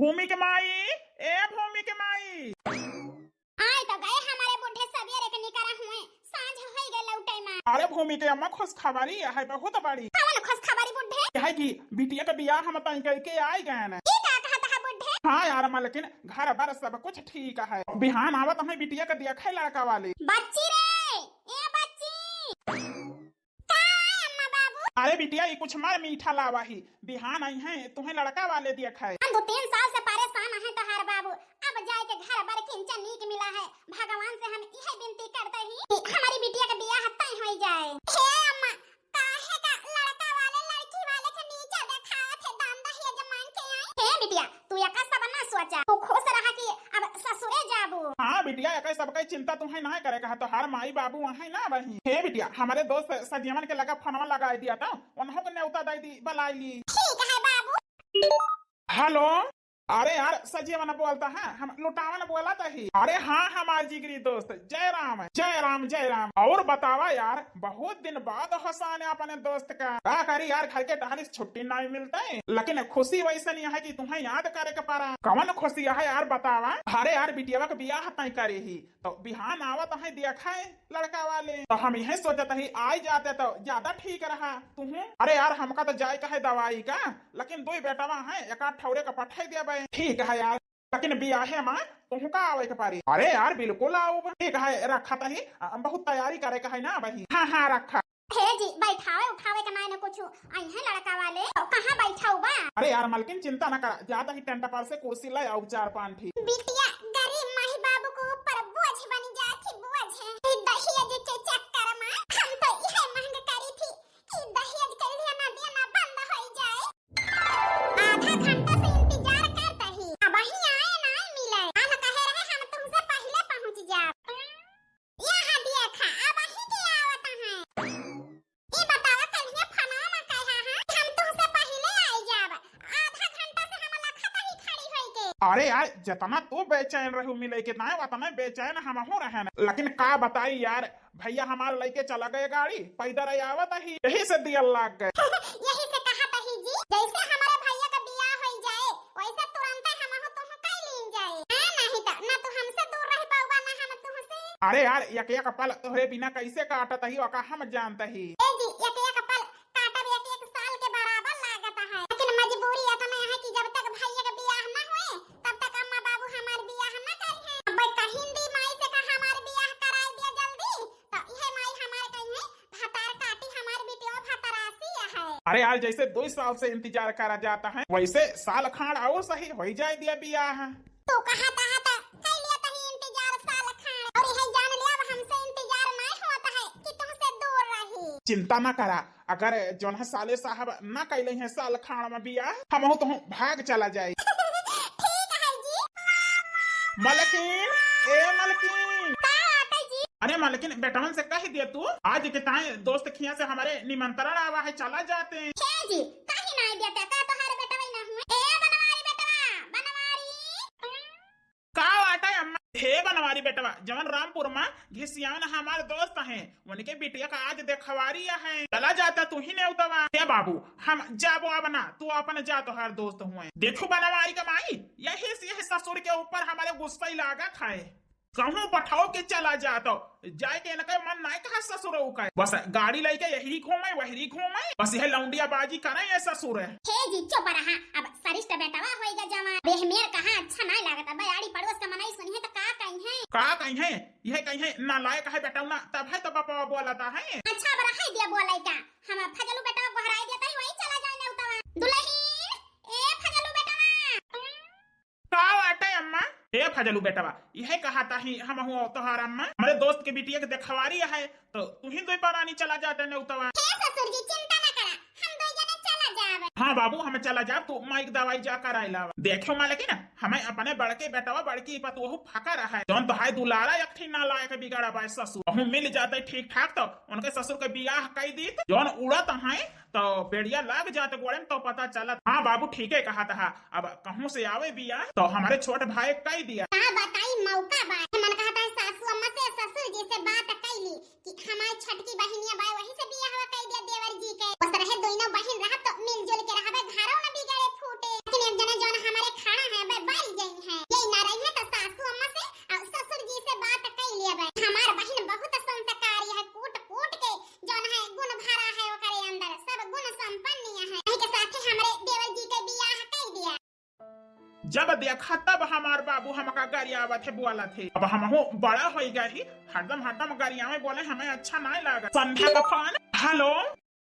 भूमि के माई, ए भूमि के माई। आए तो गए हमारे बुढ़े सवेरे के निकरा हुए, सांझ हो गए लौटे में। अरे भूमि के अम्मा खुश खबरी है बहुत बड़ी। कौन खुश खबरी बुढ़े? है कि बिटिया का बियाह हम तय करके आए गए ना। की का कहता है बुढ़े? हाँ यार अम्मा, लेकिन घर बार सब कुछ ठीक है। बिहान आवत हमें बिटिया का दिया खाए लड़का वाले। बच्ची रे, ए बच्ची का आए अम्मा बाबू? अरे बिटिया ये कुछ मार मीठा लावा ही, बिहान आई है तुम्हें लड़का वाले दिया खाए। हम 2-3 साल से परेशान हैं तहार बाबू, अब जाए के घर बार किंचन नीक मिला है। भगवान से हम यही विनती करते हैं कि हमारी बिटिया का बियाह तय हो जाए। हे अम्मा, काहे का लड़का वाले लड़की वाले के नीचे दिखाए थे दान दहेज मांग के आए। हे बिटिया, तू यका सब ना सोचा, तू खुश रहा कि अब ससुरे जाबू। हाँ बिटिया एक सबका चिंता तुम्हें ना करे कहा तो हर माई बाबू वहाँ ना वही। हे बिटिया हमारे दोस्त सजीवन के लगा फोनवा लगा दिया था, उन्होंने को न्योता दे दी बुला ली। ठीक है बाबू। हेलो, अरे यार सजीवन बोलता है, हम लुटावन बोला था ही। अरे हाँ हमारे जिगरी दोस्त जय राम जय राम जय राम। और बतावा यार, बहुत दिन बाद हसान अपने दोस्त का करी यार, घर के टहरी छुट्टी नहीं मिलता है, लेकिन खुशी वैसे नहीं है कि तुम्हें याद करे के पारा। कौन खुशी है यार बतावा? अरे यार बिटिया का बियाह तय करे ही तो बिहान आवत है दिया खाए लड़का वाले, तो हम यही सोचते ही आ जाते तो ज्यादा ठीक रहा। तुम्हें अरे यार हमका तो जाए का है दवाई का, लेकिन 2 बेटवा है, एक ठौरे का पठाई दिया। ठीक है यार, लेकिन बियाहे माँ तुम का आवे के पारी। अरे यार बिल्कुल आओ। ठीक है रखा था ही, बहुत तैयारी करे का है ना भाई। हाँ हाँ रखा। हे जी बैठावे उठावे का मायने कुछ आई है लड़का वाले, तो कहाँ बैठाऊ बा? अरे यार मलकिन चिंता न कर, ज्यादा ही टेंट पर से कुर्सी ले आओ 4-5 थी। बिटिया गरीब माही बाबू को ऊपर बोझ बन जाती, बोझ है दहेज के चक्कर में। हम तो यह मांग करी थी कि दहेज के लिए ना देना बंद हो जाए। आधा घंटा से इंतजार करता ही, अब ही आए ना मिले। हम कहे रहे हम तुमसे पहले पहुंच जाए। यहाँ देखा अब ही की आवत है। ये बतावा कलिया फनावा में कहा है हम तुमसे पहले आई जाब। आधा घंटा से हम लखत ही खड़ी होई के। अरे यार जितना तू बेचैन रहू मिले के ना उतना बेचैन हम हो रहे हैं, लेकिन का बताई यार, भैया हमारे लेके चला गए गाड़ी, पैदल आवत ही, यही से दिया लाग गए। यही से कहा था ही जी, जैसे हमारे भैया का बियाह हो जाए वैसे तुरंत हम हो तुम कई लीन जाए। नहीं तो ना तू हमसे दूर रह पाऊगा ना हम तुमसे। अरे यार एक पल तोहरे बिना कैसे काटत ही और हम जानते ही। ए जी एक पल काटब एक साल के बराबर लागत है, लेकिन मजबूरी इतना है कि जब तक भैया का बियाह ना हुए तब तक अम्मा बाबू हमारे बियाह ना करिए। अब हिंदी माई से कहा हमारे बियाह कराई दिया जल्दी, तो यह माई हमारे कहीं भतार काटी हमारे बेटियों भतरासी है। अरे यार जैसे 2 साल से इंतजार करा जाता है, वैसे साल खान और सही हो जाए दिया बियाह। तो कहा था कई लिया तही इंतजार साल खान, और यह जान लिया अब हमसे इंतजार नहीं होता है कि तुमसे दूर रही। चिंता न करा, अगर जोन साले साहब न कैले हैं साल खान में बियाह, हम तो भाग चला जाए। ठीक है जी। मलकिन, ए मलकिन। का आते जी? अरे मलकिन बेटवन से कह दिया तू आज के ताए दोस्त खिया से हमारे निमंत्रण आवा है, चला जाते हैं। हे जी कहीं नहीं देता का तुम्हारे बेटा वही ना हुए। ए बनवारी बेटवा बनवारी का आटा है अम्मा? हे बनवारी बेटवा जवन रामपुर में घिसियान हमारे दोस्त हैं, उनके बिटिया का आज देखवारी है, चला जाता तू ही ने उतवा। हे बाबू हम जाबो अब ना, तू अपन जा तो हर दोस्त हुए। देखो बनवारी का माई यही से ससुर के ऊपर हमारे गुस्सा ही लागा खाए, कहूँ पठाओ के चला जाता जाए के इनका मन नहीं कहा ससुर का, बस गाड़ी लेके यही घूमे वही घूमे, बस यह लौंडिया बाजी करे ये ससुर है। हे जी चुप रहा, अब सरिष्ठ बेटवा होएगा जवान। बेहमेर कहा अच्छा नहीं लागता, बयाड़ी पड़ोस का मनाई सुनी है तो का कहीं है यह कहीं है ना लायक है बेटा ना, तब है तो पापा बोलता है। अच्छा बड़ा है दिया बोलाई का, हम फजलू बेटवा को हराई देता ही वही चला जाए ने उतवा। दुल्हीन ए फजलू बेटवा का वाटे अम्मा? हे फजलू बेटवा यह कहा था ही हम हुआ तोहार अम्मा, हमारे दोस्त के बिटिया के देखवारी है तो तू ही 2 पारानी चला जाते ने उतवा। हे ससुर जी चिंता न करा, हम 2 जने चला जावे। हाँ बाबू हम चला जा, तू माइक दवाई जा कर आइला। देखो मालकिन हमें अपने बड़के बेटवा बड़की पतोहू फाका रहा है, जौन तो है दुलारा एक ना लायक बिगाड़ा बाय ससुर, वह मिल जाते ठीक ठाक तो उनके ससुर के बियाह कई दी, जौन उड़त है तो बेड़िया लग जाते गोड़े में तो पता चलत। हाँ बाबू ठीक है कहा था, अब कहूँ से आवे बियाह तो हमारे छोट भाई कई दिया। का बताई मौका बा, मन कहा था सासू अम्मा से ससुर जी से बात कैली कि हमारी छटकी बहनिया बा वही से बियाह कई दिया देवर जी के, बस रहे दोनों बहन रहा तो मिलजुल के रहबे, घरों न बिगड़े फूटे। लेकिन एक जने जौन हमारे खाना है बे जब देखा तब हमार बाबू हमका गरियावत थे बोला थे। अब हम बड़ा हो गया ही, हरदम गरिया में बोले हमें अच्छा नहीं लगा। संध्या का फोन। हेलो।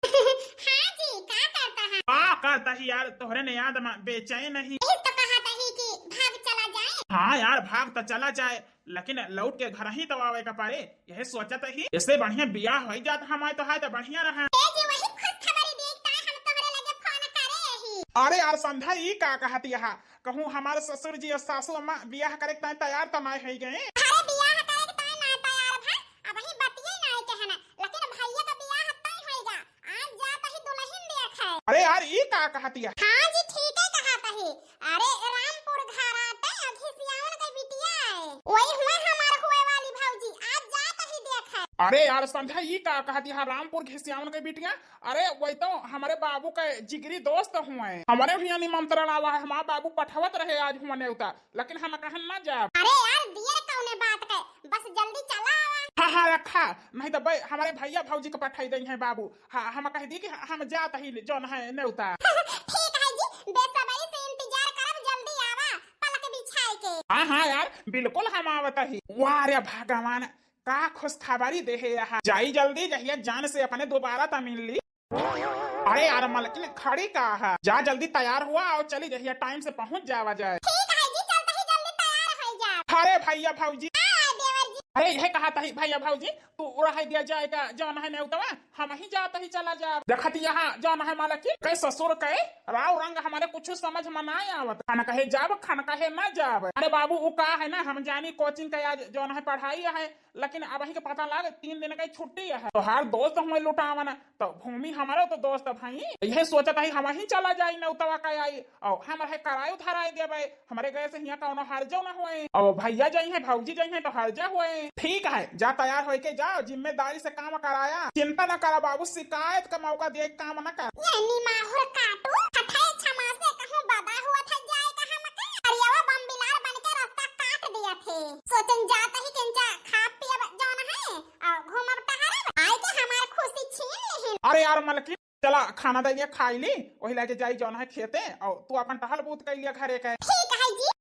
हाँ जी, क्या करता है? करता ही यार, तोहरे ने याद बेचैन नहीं तो कहा था ही कि भाग चला जाए। हाँ यार, भाग तो चला जाए, लेकिन लौट के घर ही तो आवे का पारे। यही सोचा था ही, इससे बढ़िया बियाह हो जात हमारे तो है तो बढ़िया रहा। वही खुशखबरी देखता है, हम तोहरे लगे फोन करे ही। अरे यार संध्या, ई का कहती है? कहूँ हमारे ससुर जी और सासू अम्मा बियाह करे तैयार तो नहीं हो गए। अरे बियाह करे तो ना तैयार भा, अब ही बतिये नहीं कहना, लेकिन भैया का बियाह तय होएगा। आज जाता ही दुल्हन देख है। अरे यार ई का कहती है? हाँ जी ठीक है कहा ही। अरे रामपुर घर आते घिसियावन के बिटिया है, वही हुए हमार हुए वाली भौजी, आज जाता ही देख है। अरे यार संध्या, ई का कहती है रामपुर घिसियावन के बिटिया? अरे वही तो हमारे बाबू के जिगरी दोस्त हुए, हमारे भी निमंत्रण आवा है। हमारे बाबू पठवत रहे आज हुआ नेवता, लेकिन हम कहन ना जा। अरे यार दियर कौने बात के, बस जल्दी चला आवा। हाँ रखा, नहीं तो हमारे भैया भौजी को पठाई दे है बाबू। हाँ हम कह दी कि हम जाता ही जो है नेवता। ठीक है जी, बेसब्री से इंतजार करब, जल्दी आवा पलक बिछाए के। हाँ यार बिल्कुल हम आवत ही। वाह रे भगवान, का खुश खबरी दे है यहाँ। जाई जल्दी जहिया जान से अपने दोबारा तो मिल ली। अरे यार मलकिन खड़ी का है, जा जल्दी तैयार हुआ और चली जहिया टाइम से पहुँच जावा जाए। ठीक है जी, चलते ही जल्दी तैयार हो जा। अरे भैया भौजी, देवर जी। अरे यही कहा था ही भैया भौजी, तू रह दिया जाएगा जौन है नेवतवा, हम ही जाता ही चला जा। देखती यहाँ जौन है मालकिन कई ससुर कहे राव रंग हमारे कुछ समझ में ना आवत। खाना कहे जाब, खाना कहे ना जाब। अरे बाबू वो का है ना, हम जानी कोचिंग का आज जौन है पढ़ाई है, लेकिन अब ही के पता लग 3 दिन की छुट्टी है। तो हर दोस्त हुए लुटावना, तो भूमि हमारा तो दोस्त भाई, यही सोचा था हम ही चला जाई नेवतवा का आई और हम रहे करायो धराई देवे। हमारे गए से यहाँ कौनो हर्जो न हुए, और भैया जाई है भौजी जाई है तो हर्जा हुए। ठीक है, जा तैयार होके जाओ, जिम्मेदारी से काम कराया, चिंता न करा बाबू, शिकायत का मौका दे काम न कर। ये माहौर काटू हठाई क्षमा से कहूं बदा हुआ था जाए कहां मके अरियावा बम बिलार बन के रास्ता काट दिया थे। सोचन जाता ही किंचा खा पिया जौन है और घूमब टहरब, आए के हमार खुशी छीन लेहिन। अरे यार मलकिन, चला खाना दे दिया, खाई ली, वही लेके जाई जौन है खेते, और तू अपन टहल बूत कर लिया घरे के। ठीक है जी।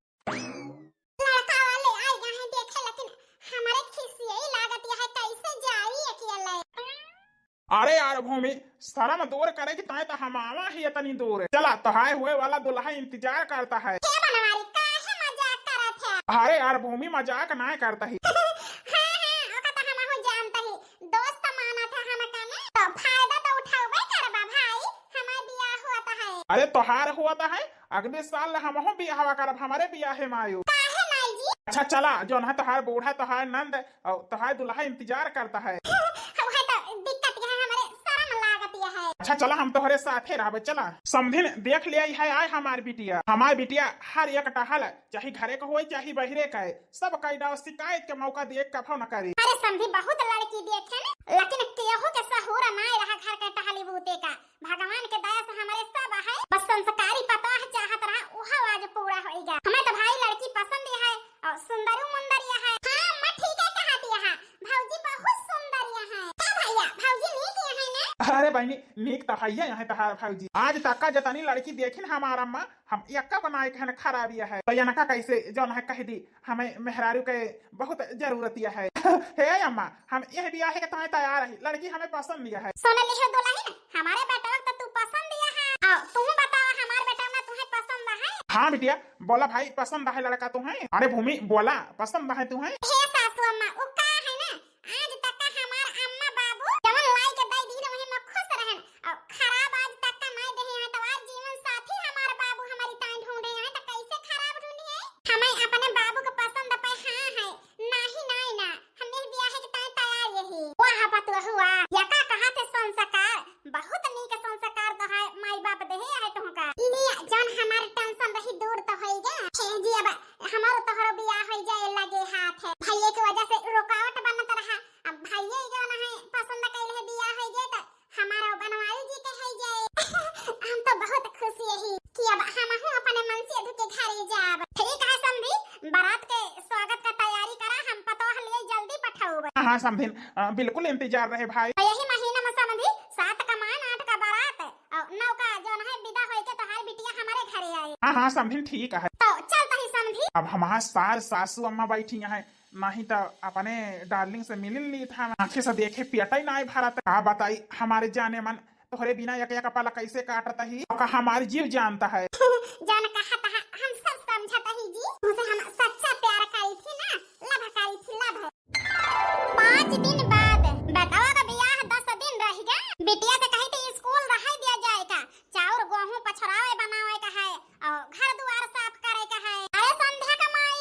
लड़का वाले आए गए हैं देखे, लेकिन हमारे खिसी यही लागत यह कैसे जाई अकेले। अरे यार भूमि, शर्म दूर करे कि ताए तो हम आवा ही इतनी दूर। चला तहाए हुए वाला दुल्हा इंतजार करता है। के बनवारी काहे मजाक करत है? अरे यार भूमि, मजाक ना करता ही। हां ओका तो हम हो जानता ही, दोस्त माना था हमका ने, तो फायदा तो उठावे करबा भाई, हमार बियाह हुआ था है। अरे तोहार हुआ था है, अगले साल हम हो बियाह करब, हमारे बियाह है मायू। काहे नहीं जी? अच्छा चला, जो है तोहार बूढ़ा तोहार नंद और तोहार दुल्हा इंतजार करता है। वह तो दिक्कत है, हमारे शर्म लागत यह है। अच्छा चला, हम तोहरे साथे रहबे। चला समधिन देख लिया है आए हमार बिटिया। हमार बिटिया हर एक टहल, चाहे घरे का हो चाहे बहरे का, सब कैदा शिकायत के मौका देख कभो न करी। अरे समझी बहुत लड़की देखे न, लेकिन केहू के सहूर ना रहा घर के टहली बूते का। भगवान के दया से हमारे सब है, बस संस्कारी पता है चाहत रहा उहा आज पूरा होएगा। हमें तो भाई लड़की पसंद है और सुंदरू मुंदरिया है। हां मैं ठीक है कहती है, भौजी बहुत सुंदरिया है। क्या भैया भौजी नीक है ना? अरे बहनी नीक तो है यहाँ तहार भौजी। आज तक का जतनी लड़की देखिन हमारा अम्मा, हम यक्का बनाए के खराबी है, तो यनका कैसे जौन है कह दी हमें मेहरारू के बहुत जरूरत है। हे अम्मा, हम यह बियाह के ताए तैयार है, लड़की हमें पसंद है। सोना लिहो दुल्हन, हमारे बेटा तो तू पसंद है और तू बता हमारे बेटा में तुम्हें पसंद है? हाँ बिटिया बोला भाई, पसंद है लड़का तुम्हें? अरे भूमि बोला पसंद है तुम्हें? हे सासू अम्मा, वो का है ना, आज तक का हमार अम्मा बाबू जवन लाई के दई दी वही में खुश रहन, और खराब आज तक का नहीं दे हैं, तो आज जीवन साथी हमार बाबू हमारी ताई ढूंढे हैं, तो कैसे खराब ढूंढी है? हमें अपने बाबू को पसंद पे हां है, नहीं ना, हमें ब्याह के ताई तैयार यही। वाह पतुआ हुआ, यका कहा थे संस्कार, बहुत नीक संस्कार तो है, माई बाप दे है तुमका। लिया जन हमार टेंशन रही दूर तो होइगा। हे जी अब हमारो तोहरो बियाह हो जाए लगे हाथ है, भैया की वजह से रुकावट बनत रहा। अब भैया जो ना है पसंद कैले बियाह हो जाए तो हमारा बनवारी जी के हो जाए। हम तो बहुत खुशी है कि अब हम हूं अपने मन से के घरे जाब। ठीक है समझी, बारात के स्वागत का तैयारी करा, हम पतोह लिए जल्दी पठाऊब। हाँ समधिन, बिल्कुल इंतजार रहे भाई। यही महीना में समझी 7 का मान 8 का बारात और 9 का जो है विदा होके तो हर बिटिया हमारे घरे आए। हाँ समधिन ठीक है। तो चल अब हमारा सार सासू अम्मा बैठी है, नहीं तो अपने डार्लिंग से मिल ली था, आंखें से देखे पेटा ही ना भारत। का बताई हमारे जाने मन तोहरे बिना एक कपाला कैसे काटता ही, हमारी जीव जानता है। जान कहा था हम सब समझता ही जी, उसे हम सच्चा प्यार करी थी ना, लव करी थी लव। 5 दिन बाद बेटावा का ब्याह 10 दिन रह गया। बिटिया से कही थी स्कूल रह दिया जाएगा, चाउर गेहूं पछरावे बनावे का है और घर द्वार साफ करे का है। अरे संध्या का माई,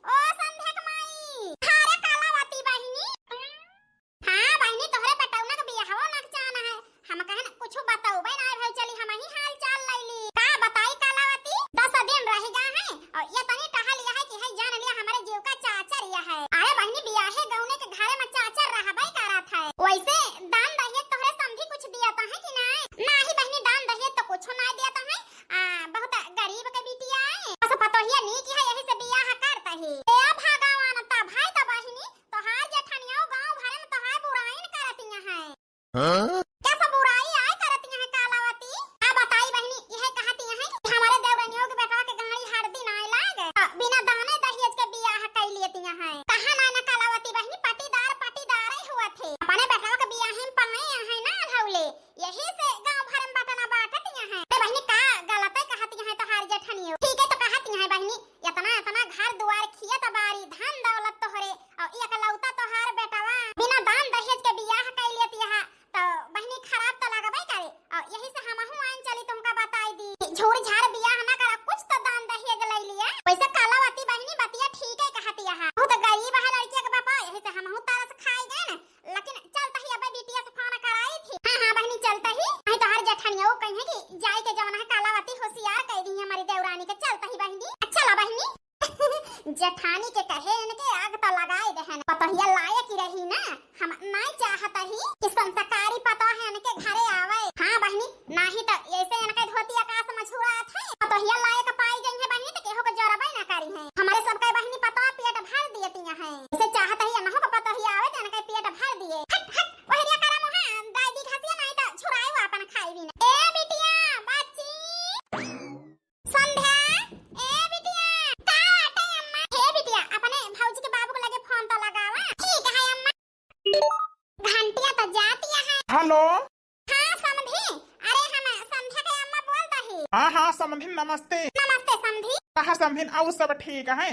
ओ संध्या का माई, अरे कालावती बहिनी। हाँ बहिनी, तोहरे बेटौना का ब्याहवा ना जाना है, हम कहे ना कुछ बताओ बे ना भाई, चली हम ही हाल चाल लैली। का बताई कालावती, 10 दिन रह गया है और ये तनी टहा लिया है कि है जान लिया हमारे जीव का चाचा रिया है। अरे बहिनी ब्याहे गौने के घरे में चाचा रहबई करत है। वैसे दान दहेज तोहरे समझी कुछ दिया था है कि नहीं? नाही बहिनी, दान दहेज तो कुछ ना दिया था है, बहुत गरीब के बिटिया है, बस पतोहिया नी की है, यही से ब्याह करता है। ए भगवान, ता भाई ता बहिनी तोहार जेठनिया गांव भरे में तोहार बुराई न करतिया है। हां कैसा बुराई आए करतिया है कालावती? आ बताई बहिनी, यह कहतिया है कि हमारे देवरानियों के बेटा के गाड़ी हरदी ना लागे, बिना दाने दहेज के ब्याह कर लेतिया है। कहा ना कालावती बहिनी, पटीदार ही हुआ थे, अपने बेटा के ब्याह में पने है ना धौले, यही से गांव भर में बटना बांटतिया है। ते बहिनी का गलत कहतिया है तोहार जेठनियो? ठीक है तो कहतिया है बहिनी, इतना घर दुआर खियत बारी धन दौलत तोहरे और एक लौता तोहार बेटावा बिना दान दहेज के ब्याह कर लेतिया है, तो बहिनी खराब तो लगबे करे। और यही से हमहु आइन चली तुमका बताई दी, झूठ झाड़ ब्याह ना कर, कुछ तो दान दहेज ले लिया। वैसे कालावती बहिनी बतिया ठीक है कहतिया है, बहुत गरीब है लड़की के बापा, यही से हमहु तरस खाई गए ना। लेकिन चलता ही अब बिटिया से फोन कराई थी। हां बहिनी चलता ही, नहीं तो हर जेठनिया कहे कि जाई के जवन है कालावती होशियार कह दी हमारी देवरानी के। चलता ही बहिनी, अच्छा ला बहिनी। जेठानी के कहे इनके आग तो लगाए देहन, पतोहिया लायक ही रही ना, हम नहीं चाहता ही कि संस्कारी पतो है इनके घरे आवे। हां बहिनी, नहीं तो ऐसे इनके धोती आकाश में छुड़ात है, पतोहिया लायक पाई गई है बहिनी, तो केहो को जरबई ना करी है। हमारे सबके बहिनी पतो पेट भर दियतिया है, इसे चाहता ही अनहो को पतोहिया आवे तो इनके पेट भर दिए। हट ओहरिया करा मोहा दादी घसिया नहीं तो छुड़ाई वो अपन खाई भी ना। ए बिटिया बच्ची संध्या, ए बिटिया का आटे अम्मा। हे बिटिया अपने भौजी के बाबू को लगे फोन तो लगावा। ठीक है अम्मा। घंटिया तो जाती है। हेलो, हां समधी, अरे हम संध्या के अम्मा बोलता ही। हाँ समधिन नमस्ते। नमस्ते समधी। कहा समधिन और सब ठीक है?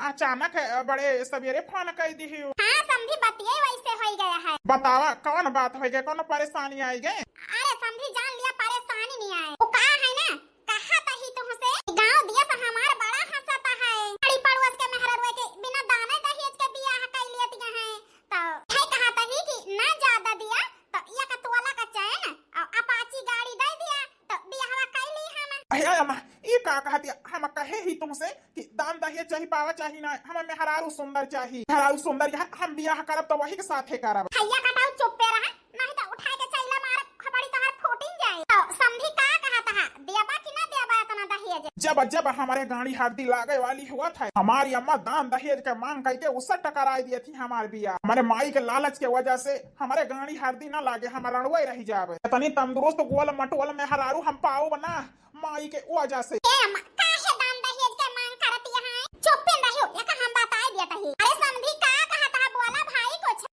अचानक बड़े सवेरे फोन कर दी। हां समधी बतिये वैसे हो गया है। बतावा कौन बात हो गई, कौन परेशानी आई गई? अरे समधी जान लिया परेशानी नहीं आए, वो कहा है ना, कहा था ही तुमसे गांव दिया से हमार बड़ा हंसता है, बड़ी पड़ोस के मेहररुए के बिना दाने दहेज के ब्याह कर लेतिया है। तो है कहा था ही कि ना ज्यादा दिया तो एक तोला का चैन और अपाची गाड़ी दे दिया तो ब्याहवा कर ली हम। अरे अम्मा ये का कहती, हम कहे ही तुमसे कि दान दहेज चाहिए पावा चाहिए ना, हमें मेहरारू सुंदर चाहिए, मेहरारू सुंदर हम ब्याह करब तो वही के साथे करब। भैया कटाऊ चुप पे रहा, नहीं तो उठा के चैला मार खपड़ी तोहर फूटिन जाए। तो समधी का कहता है, देबा कि ना देबा इतना दहेज? जब हमारे गाड़ी हरदी लागे वाली हुआ था, हमारी अम्मा दान दहेज के मांग करके उससे टकराई दी थी हमारे बिया। हमारे माई के लालच के वजह से हमारे गाड़ी हरदी ना लागे, हम रणवे रह जावे। इतनी तंदुरुस्त गोल मटोल में हरारू हम पाओ बना माई के वजह से। ए अम्मा काहे दान दहेज के मांग करती है? चुप पे रहो, एक हम बताई दिया ही। अरे समधी का कहता है, बोला भाई कुछ।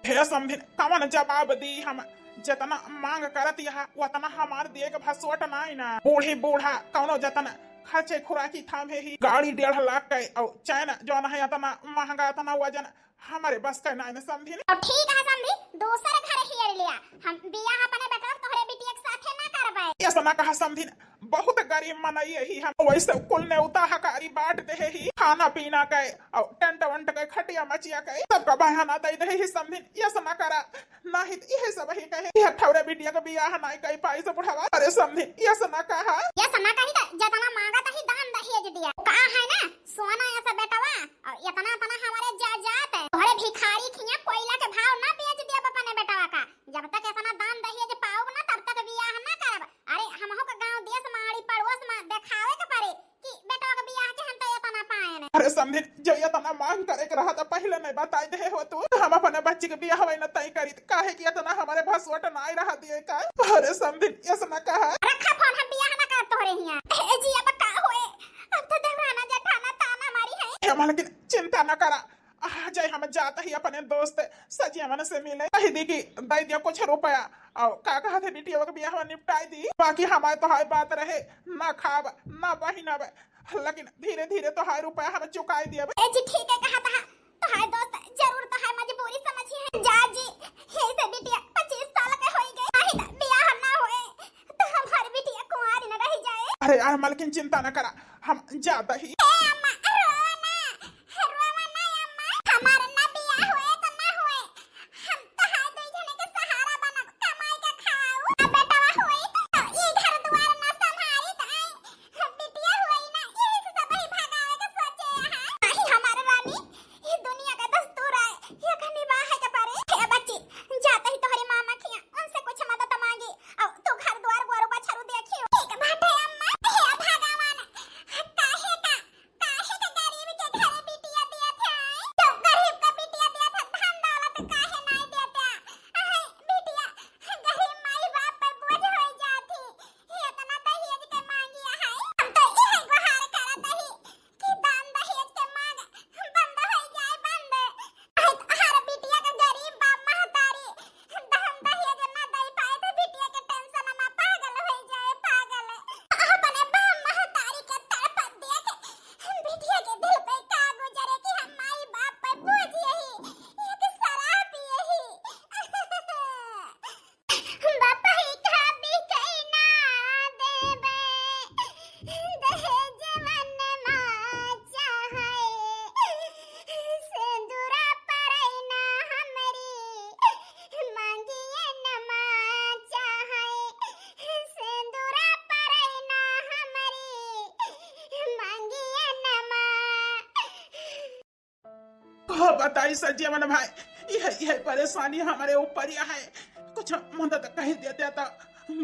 हे समधिन कवन जवाब दी, हम जितना मांग करती है उतना हमारे दिए के भसवट नहीं ना। बूढ़ी बूढ़ा कौनो जतना खर्चे खुराकी थामे ही गाड़ी 1.5 लाख के और चैन जो है इतना महंगा, इतना वजन हमारे बस का नहीं समझी। अब ठीक है समझी, दूसरे घर हेर लिया, हम बियाह अपने बेटा तोहरे बिटिया के साथे ना करबै। ऐसा ना कहा समझी, बहुत गरीब मनई ही हम, वैसे कुल ने उता हकारी बांट दे ही, खाना पीना के और टेंट वंट के खटिया मचिया के सबका बहाना दे दे ही समझी। ऐसा ना करा नहीं ये सब ही कहे ये ठौरे बिटिया के बियाह नहीं कई पाई से बुढ़ावा। अरे समझी ऐसा ना कहा, ऐसा ना कही त जतना मांगा त ही दान दहेज दिया। कहा है ना सोना ऐसा बेटवा और इतना इतना हमारे जात है, तोहरे भिखारी खिया कोयला के भाव ना बेच दिया अपने बेटवा का। जब तक इतना दान दहेज पाओ ना तब तक बियाह ना करब। अरे हमहु के गांव देश माड़ी पड़ोस में देखावे के पड़े कि बेटवा के बियाह के हम त इतना पाए न। अरे समझी जो इतना मांग करे के रहा था पहले नहीं बताई दे हो तू, हम अपने बच्चे के बियाह न तय करी काहे कि इतना हमारे भसवट नहीं रहा दिए का। अरे समझी ऐसा ना कहा, रखा फोन, हम बियाह ना कर तोहरे हिया। ए जी अब का होए, अब तो देवराना जेठाना मालकिन चिंता न करा, आ जाए हम जाता ही अपने दोस्त सजियमन से मिले, कही दी कि दे दिया कुछ रुपया और का कहा थे बिटिया के बियाह निपटाई दी, बाकी हमारे तो हाय बात रहे ना खाब ना बहिनब, लेकिन धीरे धीरे तो हाय रुपया हम चुकाई दिया। जी ठीक है, कहा था तो हाय दोस्त जरूर तो हाय मजबूरी समझी है जा जी, हे से बिटिया 25 साल के होई गए, नहीं बियाह ना होए तो हमारी बिटिया कुंवारी न रह जाए। अरे यार मालकिन चिंता न करा, हम जाता ही। अम्मा रोना रोना ना अम्मा, हमारा ना बियाह होए तो ना होए, हम तो हाय दो जने के सहारा बना कमाई के खाओ, अब बेटा होई तो ये घर द्वार ना संभाली तो आई बिटिया होई ना, यही से सब ही भगावे के सोचे है। नहीं हमारे रानी, ये दुनिया का दस्तूर है, ये कहीं निभाए के पारे। हे बच्ची जाते ही तुम्हारी मामा की उनसे कुछ मदद मांगी और तू घर द्वार गोरू बछरू देखियो। ठीक बाटे अम्मा, हे भगवान काहे का गरीब के घर बिटिया दिया था, तो गरीब का बिटिया दिया था धन दौलत काहे नहीं देता, अहे बिटिया गरीब माई बाप पर बोझ हो जाती, ये इतना दहेज के मांगी है, हम तो यही गुहार करत ही कि दान दहेज के मांग बंद हो जाए बंद। हर बिटिया के गरीब बाप महतारी दान दहेज ना दे पाए तो बिटिया के टेंशन में पागल हो जाए पागल, अपने बाप महतारी के तड़प देख बिटिया के दिल पे का गुजरे कि हम माई बाप पर बोझ यही एक शराब यही बापा ही का भी कहीं ना देबे दहेज मन मा चाहे सिंदूरा परै ना हमरी मांगिए न मा चाहे सिंदूरा परै ना हमरी मांगिए न मा। हाँ बताई सजियमन भाई, यह परेशानी हमारे ऊपर ही है, कुछ मदद कही देते तो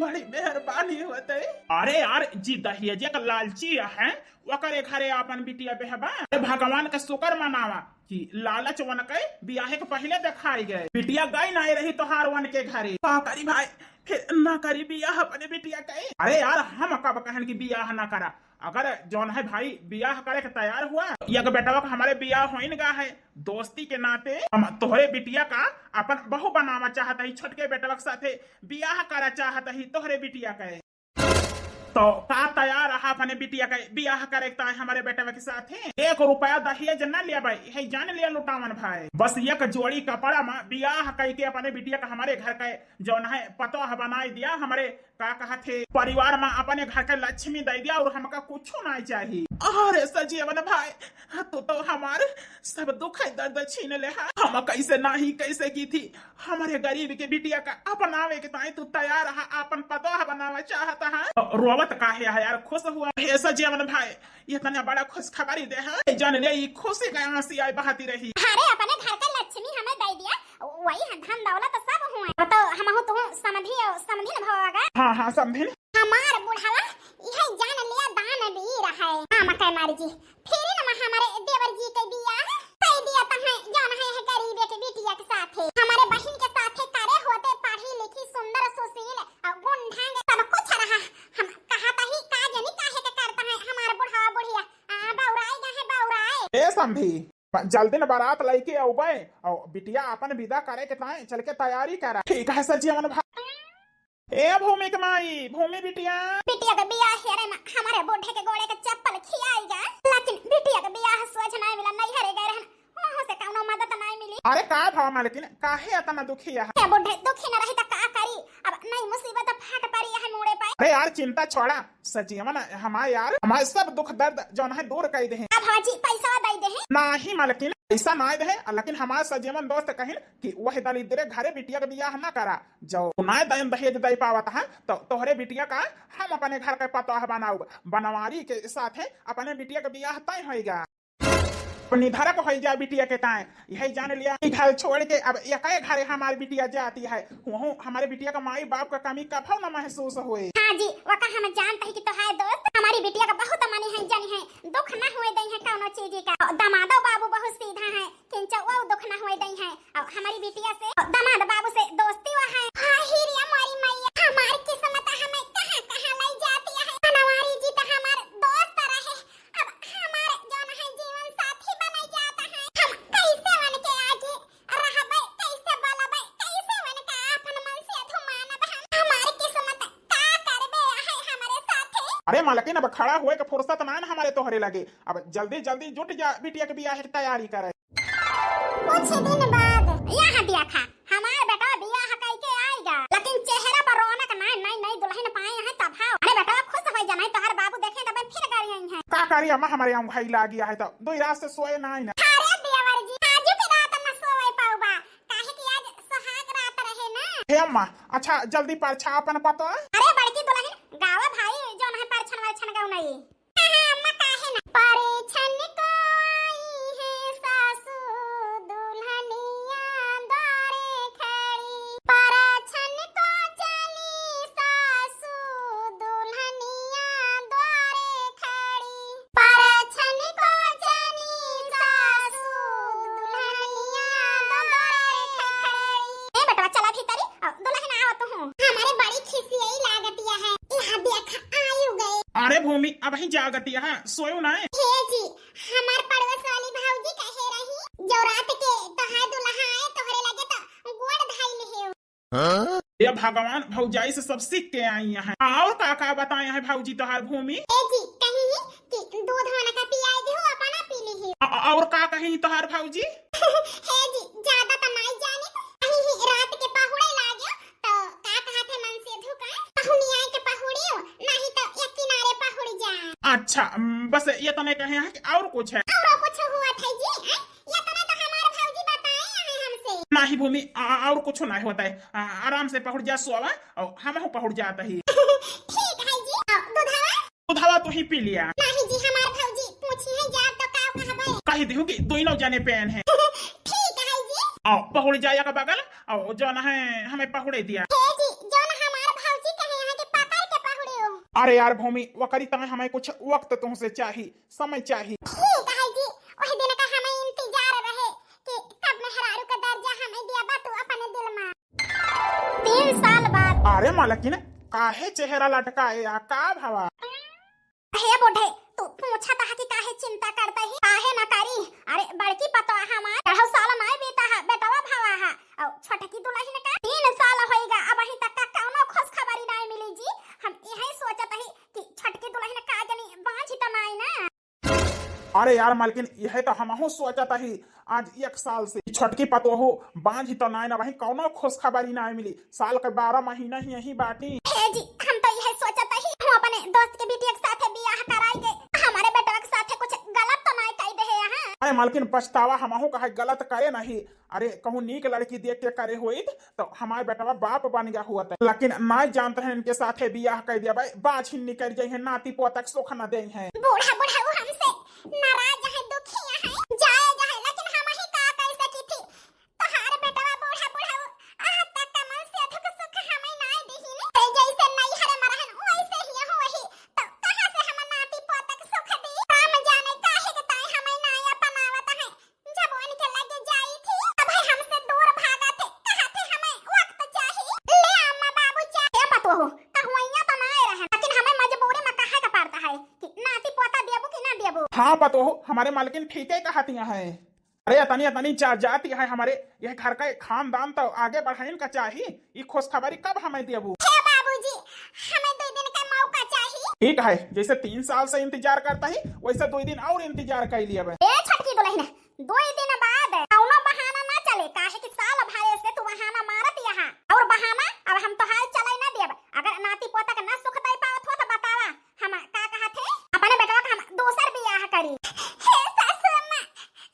बड़ी मेहरबानी होते। अरे यार जी दहेज का लालची है, वकरे घरे अपन बिटिया बेहबा, भगवान का शुक्र मनावा कि लालच वन के बियाहे के पहले दिखाई गए, बिटिया गई नहीं रही तो हार वन के घरे, का करी भाई फिर ना करी बियाह अपने बिटिया के। अरे यार हम कब कहन की बियाह ना करा, अगर जौन है भाई बियाह करे के तैयार हुआ या बेटा हमारे बियाह हो गा है, दोस्ती के नाते हम तोहरे बिटिया का अपन बहू बनावा चाहता ही, छोटके बेटा के साथे बियाह करा चाहता ही तोहरे बिटिया के, तो का तैयार रहा अपने बिटिया का बियाह करे हमारे बेटा के साथ है। 1 रुपया दहेज न लिया भाई, है जान लिया लुटावन भाई, बस एक जोड़ी कपड़ा में बियाह करके अपने बिटिया का हमारे घर का जौन है पतो बनाई दिया, हमारे का कहा थे परिवार में अपने घर का लक्ष्मी दे दिया और हमका कुछ नहीं चाहिए। अरे सजीवन भाई तू तो हमारे सब दुख दर्द छीन ले, हम कैसे नहीं कैसे की थी, हमारे गरीब के बिटिया का अपनावे के ताई तू तैयार रहा, अपन पतो बनावा चाहता है, रोवत काहे है यार, खुश हुआ है सजीवन भाई, ये तना बड़ा खुश खबरी दे है, जान ले ये खुशी का आंसी आई बहाती रही। अरे अपने घर का लक्ष्मी हमें दे दिया, वही धन दौलत सब हुए, तो हम हो तो समझी न भवागा। हाँ हाँ समझे, हमार बुढ़ावा यह जान लिया दान वीर है, हाँ मकई मारी जी फिर न हमारे देवर जी के बियाह कई दिया तहे जान है गरीब के बिटिया के साथ है, हमारे बहन के साथ है करे होते पढ़ी लिखी सुंदर सुशील और गुण ढंग सब कुछ रहा, हम कहा ही का जनी काहे के करता है हमार बुढ़ावा बुढ़िया बौराई गए बौराए। ए समझी जल्दी न बारात लेके आउबे और बिटिया अपन विदा करे के ताए चल के तैयारी करा, ठीक है सजीवन भाई। ए भूमि के माई, भूमि बिटिया के बियाह हेरे में हमारे बूढ़े के गोड़े के चप्पल खियाएगा, लेकिन बिटिया के बियाह सोच नहीं मिला, नहीं हरे गए रहन वहां से कौनो मदद नहीं मिली। अरे का भाव मालकिन काहे इतना दुखी है, ये बूढ़े दुखी न रही तो का करी, अब नहीं मुसीबत फट पड़ी है मुड़े पे। अरे यार चिंता छोड़ा सजीवन, हमारे यार हमारे सब दुख दर्द जौन है दूर कर दे, अब हाजी पैसा दे दे नहीं मालकिन ऐसा ना दे, लेकिन हमारे सजीवन दोस्त कहिन कि वह दलिद्र घरे बिटिया के बियाह ना करा, जो ना दहेज दे पावत है तो तोहरे बिटिया का हम अपने घर का पतो बनाऊ, बनवारी के साथ है अपने बिटिया के बियाह तय होगा, निधरक हो जाए बिटिया के ताए, यही जान लिया घर छोड़ के अब एक घरे हमारी बिटिया जाती है, वहाँ हमारे बिटिया का माई बाप का कमी कभी न महसूस हुए। हाँ जी वका हम जानते हैं कि तो है दोस्त हमारी बिटिया का बहुत मनी है जानी है, दुख ना हुए दई है कौनो चीज का, दमादो बाबू बहुत सीधा है किंचा वो दुख ना हुए दई है, और हमारी बिटिया से दमाद बाबू से दोस्ती हुआ है। हाँ हीरिया हमारी मैया हमारी किस्मत हमें कहां ले जाती है, बनवारी जी तो हमारे दोस्त रहे, अब हमारे जौन है जीवन साथी अरे मालकिन अब खड़ा हुए के फुर्सत ना न हमारे तोहरे लगे, अब जल्दी जल्दी जुट जा बिटिया के बियाह की तैयारी करे। कुछ दिन बाद यहाँ देखा हमारे बेटा बियाह करके आएगा, लेकिन चेहरा पर रौनक नहीं नहीं नहीं दुल्हन पाए हैं तब हाँ। अरे बेटा खुश हो जाना तो हर बाबू देखे तब फिर कर रही हैं। का करी अम्मा हमारे यहाँ भाई ला गया है तो 2 रात से सोए ना ही ना। अरे देवर जी आज की रात न सोए पाऊबा, काहे कि आज सुहाग रात रहे ना। हे अम्मा अच्छा जल्दी परछा अपन पता। अरे बड़की दुल्हन गावा भाई जो न परछन वरछन गाऊ नहीं। अम्मा काहे ना परछन को आई है सासू दुल्हनिया द्वारे खड़ी, परछन को चली सासू दुल्हनिया द्वारे खड़ी, परछन को चली सासू दुल्हनिया द्वारे खड़ी। ए बेटा चला भीतरी दुल्हन आवत हूं। हमारे बड़ी खिसियई लागतिया है, यहां देख आयु गए। अरे भूमि अब ही जागती है सोयो ना। हे जी हमार पड़ोस वाली भाऊजी कहे रही जो रात के तोहार दुल्हा आए तोहरे लगे तो गोड़ धाइल है। ये भगवान भौजाई से सब सीख के आई हैं। और का बताए हैं भौजी तोहार भूमि। ए जी कहीं कि दूध होना का पियाई दी हो अपना पी ली है। और का कहीं तोहार भौजी। हे जी ज्यादा तो नहीं जाने, कहीं रात के पहुड़े लागो तो का कहा थे मन से धुका पहुनिया के पहुड़ियो नहीं तो एक किनारे पहुड़ जाए। अच्छा बस ये तो नहीं कहे हैं कि और कुछ है। और कुछ हुआ था जी ये तो नहीं तो हमारे भाऊजी बताए हैं हमसे। नहीं भूमि और कुछ नहीं होता है, आराम से पहुंच जा सोवा और हम पहुंच जाता ही। ठीक है जी दूधवा दूधवा तो ही पी लिया। नहीं जी हमारे भाऊजी पूछी है जा तो का कहबे कही दी कि दोनों जाने पेन है। ठीक है जी और पहुड़ जाया का बगल और जो न है हमें पहुड़े दिया। हे जी जो न हमारे भाऊजी कहे हैं कि पकड़ के पहुड़ियो। अरे यार भूमि वो करी तमें हमें कुछ वक्त तुमसे चाहिए, समय चाहिए। ठीक है जी वही दिन का हमें इंतजार रहे कि कब मेहरारू का दर्जा हमें दिया बा तू अपने दिल में। 3 साल बाद अरे मालकिन काहे चेहरा लटकाए या का भावा। हे बुढ़े तू पूछा था कि काहे चिंता करता है काहे ना करी। अरे बड़की पतो हमार 1.5 साल नहीं बीता है बेटवा भावा है और छोटकी दुल्हन का 3 साल होएगा अब अभी तक का कोनो खुश खबरी नहीं मिली जी। हम यही सोचत है कि छोटकी दुल्हन का जनी बांझ तो नहीं ना। अरे यार मालकिन यह तो हमहू सोचत ही आज 1 साल से छटकी पतो हो बांझ तो नहीं ना वही कौनो खुश खबरी नहीं मिली। साल के 12 महीना ही यही बाटी। हे जी हम तो यह सोचत ही हम अपने दोस्त के बेटी के साथ बियाह कराई के हमारे बेटा के साथ कुछ गलत तो नहीं कह दे हैं। अरे मालकिन पछतावा हमहू कहे गलत करे नहीं। अरे कहूँ नीक लड़की देख के करे हुई तो हमारे बेटवा बाप बन गया हुआ था, लेकिन नहीं जानते हैं इनके साथ बियाह कर दिया भाई बाझ निकल जाये नाती पोतक सुख न दे हैं। बूढ़ा बूढ़ा वो हमसे नाराज है दुखी है जाए जाए लेकिन हम ही का कर सकी थी। तोहार बेटवा बूढ़ा बूढ़ा आ तक का मन से दुख सुख हमें ना दीही ने जैसे नहीं हरे मरहन वैसे ही हो वही तो कहां से हम नाती पोतक सुख दी। हम जाने काहे के ताई हमें ना अपनावत है जब उनके लगे जाई थी तब हमसे दूर भागा थे कहा थे हमें वक्त चाहिए ले अम्मा बाबू चाहिए पतो हो कहवैया तो ना रहे लेकिन हमें मजबूरी में कहे का पड़ता है कि नाती पोता देबू कि ना देबू। हाँ पतो हो हमारे मालकिन ठीक है कहती हैं। अरे तनी जाती है हमारे यह घर का खानदान तो आगे बढ़ाने का चाहिए। ये खुशखबरी कब हमें देबू। हे बाबूजी हमें 2 दिन का मौका चाहिए। ठीक है जैसे 3 साल से इंतजार करता ही वैसे 2 दिन और इंतजार कर लिया। ए छटकी दुल्हन 2 दिन बाद कौनो बहाना ना चले काहे कि साल भरे से तू बहाना मारत यहाँ और बहाना अब हम तो हाल चले ना देब। अगर नाती पोता का ना सुख दे पावत हो तो बतावा हम का कहा थे अपने बेटवा का हम दोसर बियाह करी। हे सासू अम्मा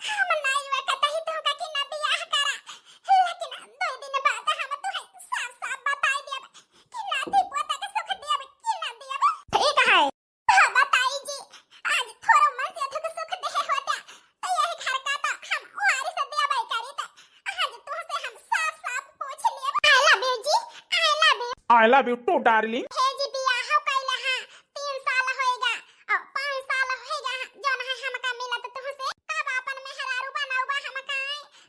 हम नहीं वकत ही तो का कि ना बियाह करा लेकिन 2 दिन बाद हम तो साफ साफ बताई देब कि नाती पोता के सुख देब कि ना देब। ठीक है हाँ बताई जी आज थोड़ा मन से दुख सुख दे होता तो यही घर का तो हम वारी से देबै करी तो आज तुमसे हम साफ साफ पूछ लेब। आई लव यू जी I love you. I love you too darling. हे जी बियाह कइला हां 3 साल होएगा और 5 साल होएगा जौन है हमका मिलत तुमसे कब अपन मेहरारू बनाऊबा हमका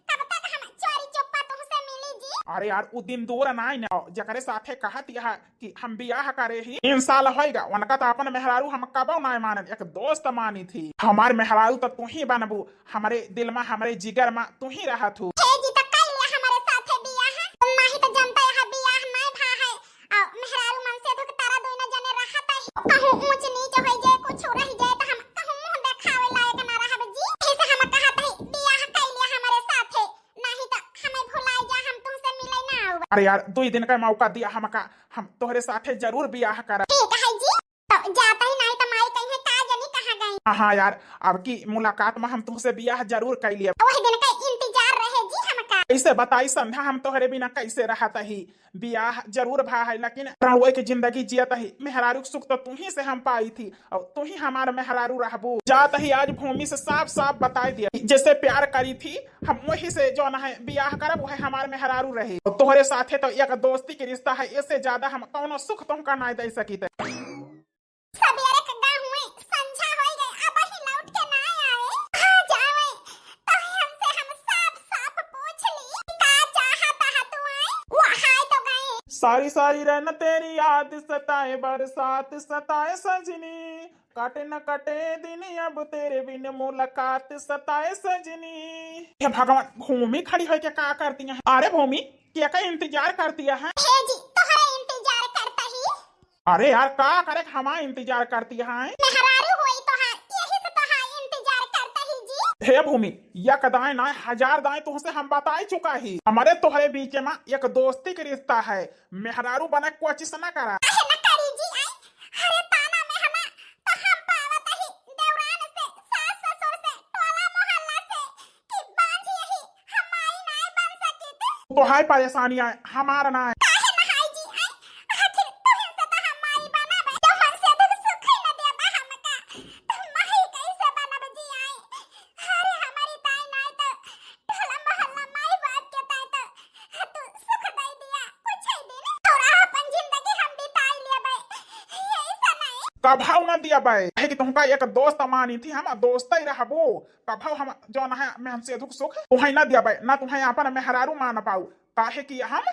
तब तक हम चोरी चुप्पा तुमसे मिली जी। अरे यार उ दिन दूर नहीं ना जकरे साथे कहत यह कि हम बियाह करे ही 3 साल होएगा उनका तो अपन मेहरारू हम कबो नहीं माने एक दोस्त मानी थी। हमार मेहरारू तो तू ही बनबू हमारे दिल में हमारे जिगर में तू ही रहा तू। हे जी तो कल हमारे साथे बियाह नहीं तो जनता यह बियाह नहीं भा है और मेहरारू मन से दुख तारा दोनों जने रहता है कहूं ऊंच नीच अरे यार 2 दिन का मौका दिया हमका, हम तोहरे साथे जरूर ब्याह कर। ठीक है जी, तो जाता ही नहीं तो माई कहीं का जानी कहाँ गई। हाँ यार, अब की मुलाकात में हम तुमसे ब्याह जरूर कर लिए। वही दिन का इंतजार रहे जी हमका। कैसे बताई संध्या, हम तोहरे बिना कैसे रहता ही। ब्याह जरूर भा है, लेकिन रणवे की जिंदगी जियत ही। मेहरारू सुख तो तू ही से हम पाई थी, और तू ही हमारा मेहरारू रहबू। जात ही आज भूमि से साफ साफ बता दिया, जैसे प्यार करी थी हम वही से जो है ब्याह करब, वह हमारे मेहरारू रही। और तोहरे साथे तो एक दोस्ती के रिश्ता है, इससे ज्यादा हम कौनो सुख तुमका नहीं दे सकी थे। सबेरे कगा हुए संझा हो गई, अब ही लौट के ना आए। आ जावे तो हमसे हम साफ साफ पूछ ली का चाहता है तू आए, वो हाय तो गए। सारी सारी रन तेरी याद सताए, बरसात सताए सजनी, काटे न कटे दिन अब तेरे बिन मुलाकात सताए सजनी। हे भगवान, भूमि खड़ी होके क्या करती है? अरे भूमि, क्या का इंतजार करती है? हे जी तोहरा इंतजार करता ही। अरे यार का करे, हमारा इंतजार करती है? मेहरारू होई तो हां, यही से तो हां इंतजार करता ही जी। हे भूमि, यह दाएं ना 1000 दाएं तुमसे हम बता चुका ही। हमारे तोहरे बीच में एक दोस्ती का रिश्ता है, मेहरारू बना कोशिश न करा। काहे न करी जी आई, अरे ताना में हमा तो हम पावत ही देवरान से, सास ससुर से, टोला मोहल्ला से कि बांझ यही हमारी नाय बन सकी थे। तो हाय परेशानियां हमारा ना है। काहे न हाय जी आई, आखिर तुहिन से तो हमारी बनाबे, जो मन से दुख सुख ही न देबा हमका, तो माही कैसे बनाबे जी आई। अरे हमारी ताई नाय तो टोला मोहल्ला माई बाप के ताई तो तू सुख दे दिया कुछ ही दिन, और अपन जिंदगी हम बिताई लेबे, यही से नहीं। कभाव न दिया भाई, है कि तुमका एक दोस्त मानी थी, हम दोस्त ही रहबो। कभाव हम जो न है मैं हमसे दुख सुख तुम्हें न दिया भाई, ना तुम्हें अपन मेहरारू मान पाऊ। काहे कि हम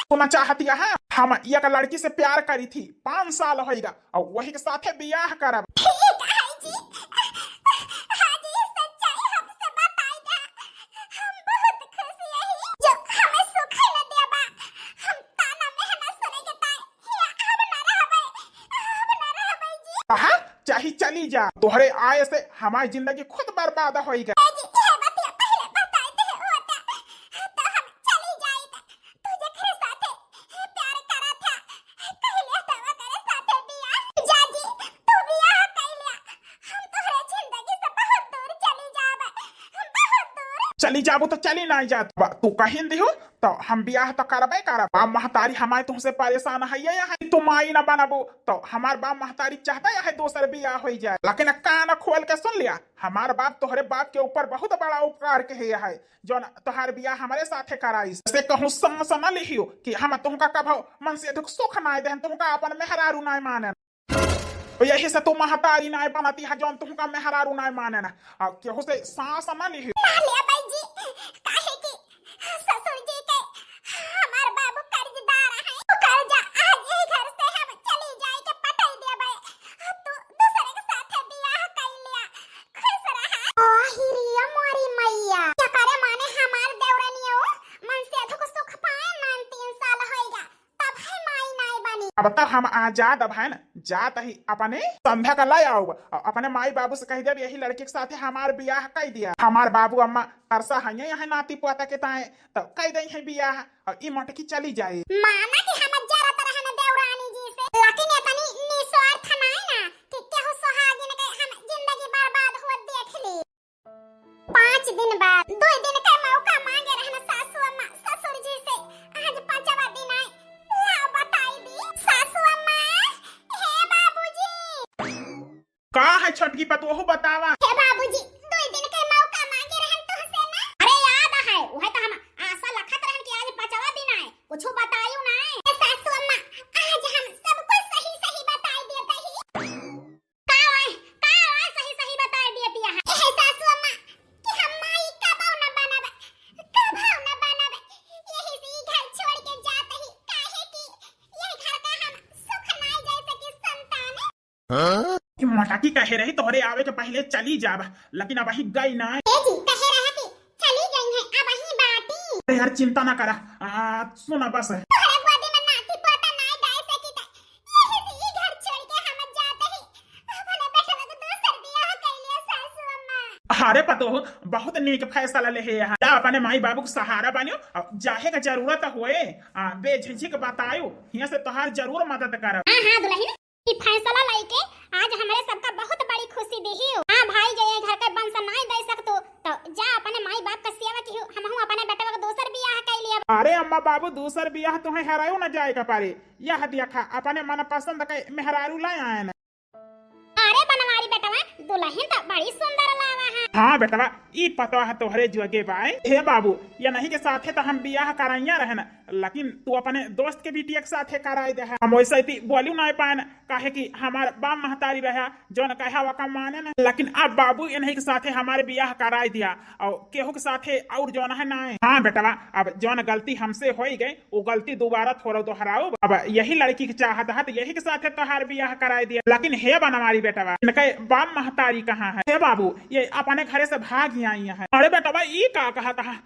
सुना चाहती है, हम एक लड़की से प्यार करी थी, 5 साल होगा, और वही के साथे ब्याह करब। चाहे चली जा, तोहरे आए से हमारी जिंदगी खुद बर्बाद होगी। चली जाबो तो चली नहीं जात, तू कहीं दिहो तो हम ब्याह तो करबे करब। बाप महतारी हमारे तुमसे परेशान है, ये तुम आई न बनबो तो हमार बाप महतारी चाहता है दोसर ब्याह हो जाए। लेकिन कान खोल के सुन लिया, हमार बाप तोहरे बाप के ऊपर बहुत बड़ा उपकार के है, जो तोहार ब्याह हमारे साथे कराई। से कहूँ समझ न लिखियो कि हम तुमका कभो मन से दुख सुख नाय दे, तुमका अपन मेहरारू नाय माने। यही से तू महतारी नाय बनती है, जो तुमका मेहरारू नाय माने ना। केहू से सांस न लिखियो। अब तक हम आजाद अब है न, जात ही अपने संध्या का लाई आओ, अपने माई बाबू से कह दे यही लड़के के साथ हमार ब्याह कह दिया। हमार बाबू अम्मा तरसा है यहाँ नाती पोता के ताए, तो कह दे है ब्याह, और ई मटकी चली जाए। माना कि हम जरा तरह न देवरानी जी से, लेकिन इतनी निस्वार्थ नहीं ना कि केहू सुहागिन के हम जिंदगी बर्बाद हो देख ली। 5 दिन बाद 2 दिन का मौका मांगे रहना सासू अम्मा ससुर जी से, आज 5वां दिन आए। ला बताई दी सासू अम्मा, हे बाबूजी का है छोटकी पतोहू बतावा। हे बाबूजी 2 दिन का मौका मांगे रहन तुहसे ना। अरे याद है, वह तो हम आशा लखत रहन कि आज 5वां दिन आए, कुछ बताइयो ना। सासू अम्मा आज हम सब कुछ सही सही बताई देते ही। का सही सही बताई देती है। हे सासू अम्मा कि हम माई कबो न बनावे, यही से घर छोड़ के जाते ही, काहे कि ये घर का हम सुख नहीं जाय सकी संतान। मटाकी कहे रही तोहरे आवे के पहले चली जाब, लेकिन अब ही गई ना। जी कहे रहा कि चली गई है, अब ही बाटी। अरे यार चिंता ना करा, सुना बस तोहरे गोदी में नाती पोता नहीं डाल सकी त यही से घर छोड़ के हम जाते ही अपने बेटे को दूसर बियाह कर लिया सासू अम्मा। अरे पतो बहुत नीक फैसला ले है यहाँ अपने माई बाबू को सहारा बनियो और जाहे का जरूरत हुए बेझिझक बतायो यहाँ से तोहार जरूर मदद करब। हां हां दुल्हन ई फैसला लेके आज हमारे सबका बहुत बड़ी खुशी देही हो। हां भाई जे घर के बंस नहीं दे सकतो तो जा अपने माई बाप का सेवा की हमहु अपने बेटा का दोसर बियाह कर लिया। अरे अम्मा बाबू दूसर बियाह तुम्हें हरायो न जाए का पारे यह देखा अपने मन पसंद के मेहरारू लाए आए न। अरे बनवारी बेटवा दुल्हन तो बड़ी सुंदर लावा है। हाँ बेटवा ई पता है तोहरे जोगे बाई हे बाबू ये नहीं के साथे तो हम बियाह कराइया रहन लेकिन तू अपने दोस्त के बेटी के साथे कराई दे हम वैसे ही बोलू ना पाए काहे कि हमार बाप महतारी रहा जो न कहा वका माने न लेकिन अब बाबू इन्हीं के साथे हमारे बियाह कराई दिया और केहू के साथे और जो है ना। हाँ बेटवा अब जो गलती हमसे हो गई वो गलती दोबारा थोड़ा दोहराओ अब यही लड़की की चाहत है तो यही के साथे तोहार बियाह कराई दिया लेकिन हे बनवारी बेटवा इनके बाप महतारी कहाँ है। हे बाबू ये अपने घरे से भाग ही आई है। अरे बेटवा ये का कहा था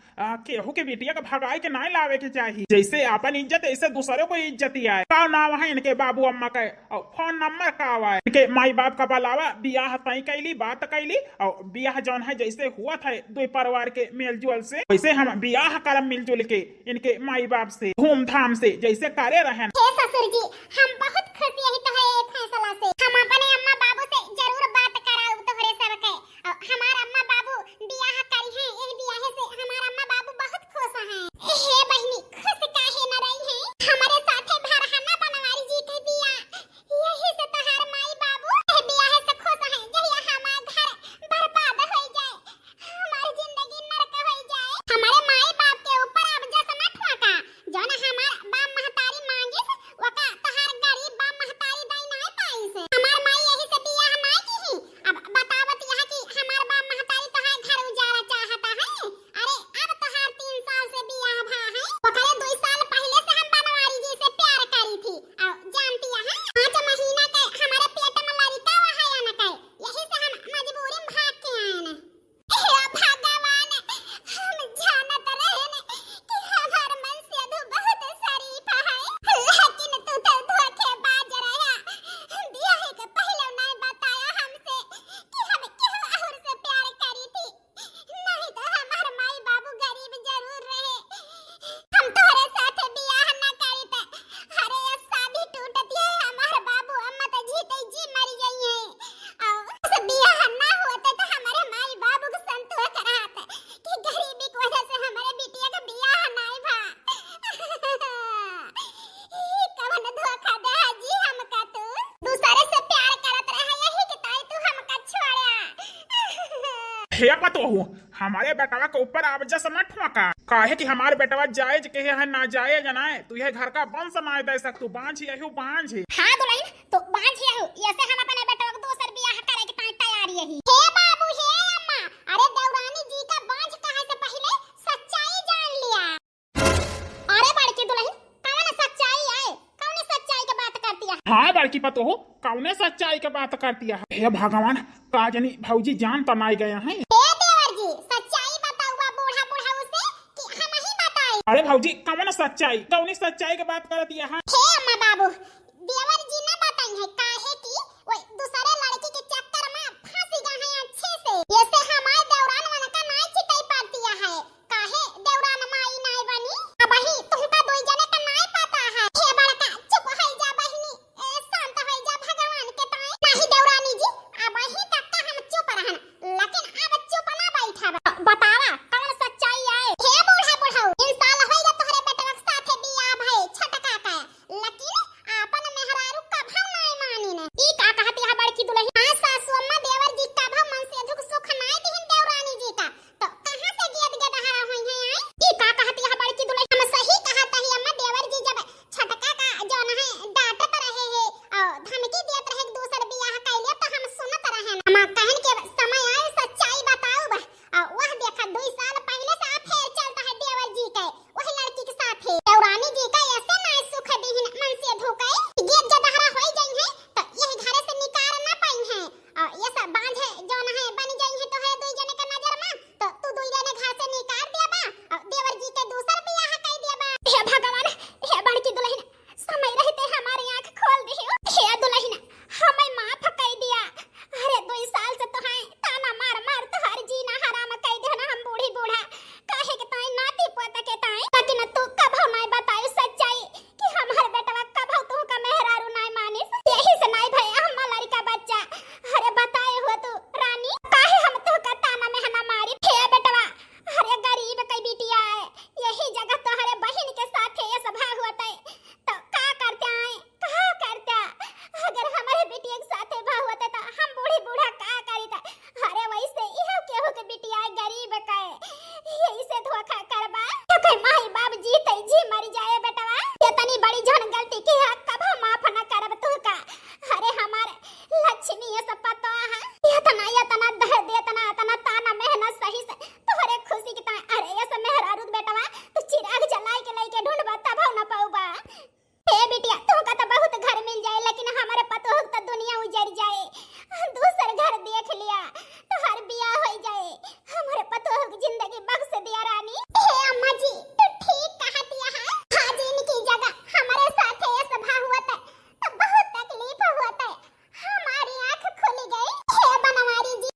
केहू के बेटिया का भगाई के नहीं लावे के चाहिए जैसे अपन इज्जत ऐसे दूसरों को इज्जत आए का नाम है इनके बाबू अम्मा का और फोन नंबर का है इनके माई बाप का बुलावा बियाह तय कैली बात कैली और बियाह जौन है जैसे हुआ था दो परिवार के मेलजुल से वैसे हम बियाह करम मिलजुल के इनके माई बाप से धूमधाम से जैसे करे रहे। ससुर जी हम बहुत खुश यही तो है फैसला से हम अपने अम्मा बाबू से जरूर बात कराऊ तोहरे सब के और हमार अम्मा बाबू बियाह करी है एही बियाह से हमार अम्मा बाबू बहुत खुश हैं। हे बहिनी खुश काहे न रही है हमारे साथे भरहना बनवारी जी के बियाह यही से तोहार माई बाबू एही बियाह से खुश हैं जहिया हमार घर बर्बाद हो जाए हमारी जिंदगी नरक हो जाए हमारे माई बाप के ऊपर अब जैसा मत ठोका जो न हमार बाप महतारी मांगे वका तोहार गरीब बाप महतारी दई नहीं पाई से हमार माई यही से बियाह नहीं की अब बतावत यहां कि हमार बाप महतारी तोहार घर उजाड़ा चाहता है। अरे अब तोहार 3 साल से बियाह भा है वकरे 2 साल पहले से हम बनवारी जी से प्यार करी थी और जानती है 5 महीना के हमारे पेट में लड़का है या न कहे यही से हम मजबूरी में भाग के आए न। हे भगवान हम जानत रहे न कि हमार मन से तो बहुत शरीफ है लेकिन तू तो धोखेबाज रहा बियाह के पहले नहीं बताया हमसे कि हम केहू और से प्यार करी थी नहीं तो हमार माई बाबू गरीब जरूर रहे हम तोहरे साथ बियाह न करी त अरे ये शादी टूटती है हमार बाबू अम्मा तो जीते जी मर गई है और उस बियाह ना होते तो हमारे माई बाबू को संतोष कराते कि गरीबी की वजह से हमारे बिटिया का बियाह नहीं भा कवन धोखा दे जी हमका तू दूसरे से प्यार करत रहा यही कि ताई तू हमका छोड़ा। हे पतो हमारे बेटवा के ऊपर अब जैसा मत ठोका काहे कि हमारे बेटवा जायज के है ना जायज ना है तू ये घर का वंश ना दे सक तू बांझ यही बांझ। हां दुल्हन तो बांझ यही ऐसे हम अपने बेटवा को दोसर बियाह करे के तैयारी यही। हे बाबू हे अम्मा अरे देवरानी जी का बांझ कहे से पहले सच्चाई जान लिया। अरे बड़की दुल्हन कौन सच्चाई है कौन सच्चाई की बात करती है। हाँ बड़की पतो कौने सच्चाई के बात करती है। हे भगवान काजनी भौजी जान तो नहीं गए हैं। देवर जी सच्चाई बताऊआ बूढ़ा बूढ़ा उसे कि हम ही बताई। अरे भौजी कौन सच्चाई कौनी सच्चाई के बात करती है। हे अम्मा बाबू देवर जी ना बताई है काहे कि वो दूसरे लड़की के चक्कर में फंस गए हैं अच्छे से ऐसे हमारे देवरान मन का नहीं चिताई पाती है काहे देवरान माई नहीं बनी अब ही तुमका दो जने का नहीं पता है। हे बड़का चुप हो जा बहिनी शांत हो जा भगवान के ताई नहीं देवरानी जी अब ही तक हम चुप रहन लेकिन अब चुप ना बैठा बतावा कौन सच्चाई है। हे बूढ़ा बूढ़ा इन साल होइला तोहरे बेटवा के साथे बियाह भई छटका का लेकिन आपन मेहरारू का भाव नहीं मानी ने ई का कहती है बड़की दुल्हन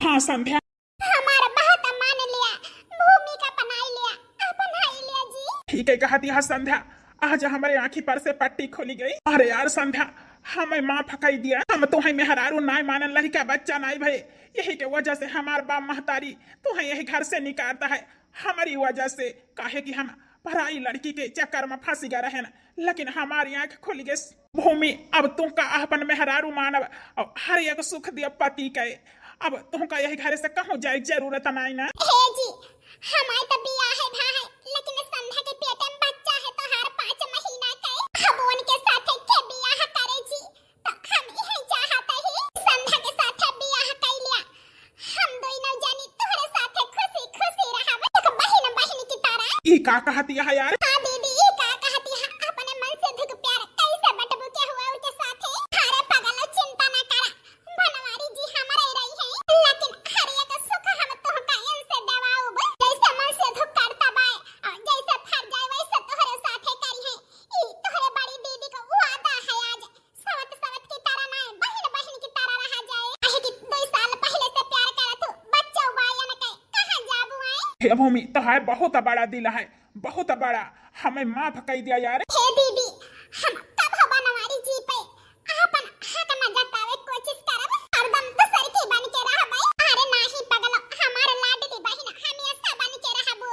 हाँ संध्या, हमारा बहुत मान लिया, भूमि का अपनाई लिया, अपनाई लिया जी। ठीक है कहती है संध्या। आज हमारे आँखी पर से पट्टी खोली गई। अरे यार संध्या, हमें माँ फकाई दिया। हम तुम्हें मेहरारू नाय मानन लड़का बच्चा नाई भाई, यही के वजह से हमार बाप महतारी तुम्हें यही घर से निकालता है। हमारी वजह से काहे कि हम पराई लड़की के चक्कर में फंस गए रहे न, लेकिन हमारी आंख खुल गई। भूमि, अब तुमका अपन मेहरारू मानव और हर एक सुख दिया पति के। अब तुमका यही घर से कहूँ जाए जरूरत नहीं ना। हे जी, हमारे तो बिया है भाई, लेकिन संध्या के पेट में बच्चा है तो हर 5 महीना का। अब उनके साथ के बिया करे जी, तो हम यही चाहते ही संध्या के साथ बिया कर लिया। हम दोनों जानी तोहरे साथ खुशी खुशी रहब, एक बहन बहन की तरह। ई का कहती है यार? हाँ दीदी, ये का कहती है, अपने मन से दुख प्यार कैसे बटबू के हुआ उनके साथ। अरे पगलो, चिंता न करा, बनवारी जी हमारे रही है, लेकिन हर एक सुख हम तोहका इनसे दवाऊब। जैसे मन से दुख करता बाय और जैसे फर जाए वैसे तोहरे साथे करी है। ई तोहरे बड़ी दीदी का वादा है, आज सवत सवत की तरह ना, बहन बहन की तरह रहा जाए। आहे कि 2 साल पहले से प्यार करत हो, बच्चा उबाया न कहे कहां जाबू आए। हे भूमि, तो है बहुत बड़ा दिल है, बहुत बड़ा। हमें माफ कर दिया यार। हे दीदी, हम कब बनवारी जी पे अपन हक न जतावे कोशिश करब, हरदम दूसर की बन के रहबै। अरे नाही पगलो, हमार लाडली बहिन हमेशा बन के रहबो।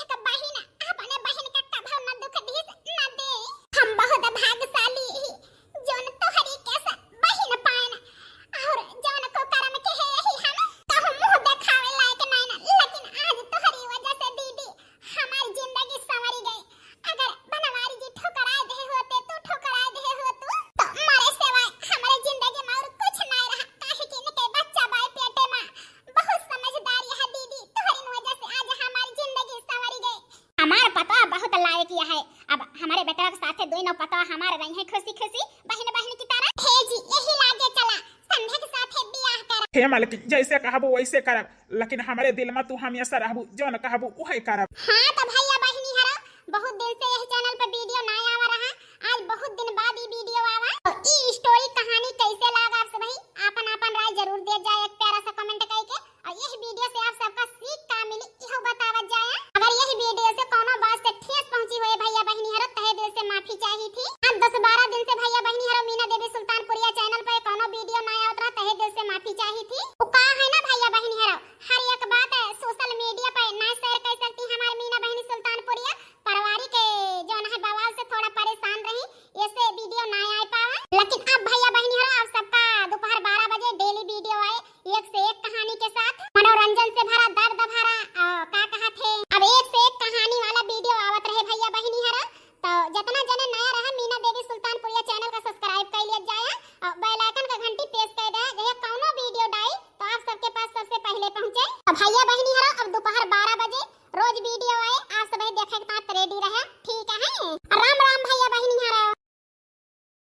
एक बहिन अपने बहिन का कभो न दुख दिस न दे। हम बहुत भाग्यशाली ही जोन तोहरी के बहिन पान, और जोन को करम के है यही हम कहूं मुंह देखावे लायक नहीं न, लेकिन आज तोहरी वजह से दीदी हमारी जिंदगी संवरी गई। अगर बनवारी जी ठोकराए दे होते, तू ठोकराए दे हो तो मारे सिवाय हमारे जिंदगी में और कुछ नहीं रहा। काहे कि इनके बच्चा बाय पेटे में बहुत समझदारी है दीदी, तोहरी वजह से आज हमारी जिंदगी संवरी गई। हमार पता बहुत लायक है, अब हमारे बेटा के साथ दोनों पता हमारे रही है खुशी खुशी बहन बहन की तरह। हे जी, यही लागे चला संध्या के साथ बियाह कर। हे मालिक, जैसे कहबू वैसे करब, लेकिन हमारे दिल में तू हमेशा रहबू, जो न कहबू वही करब। हाँ तो भैया बहनी हरा, बहुत दिन से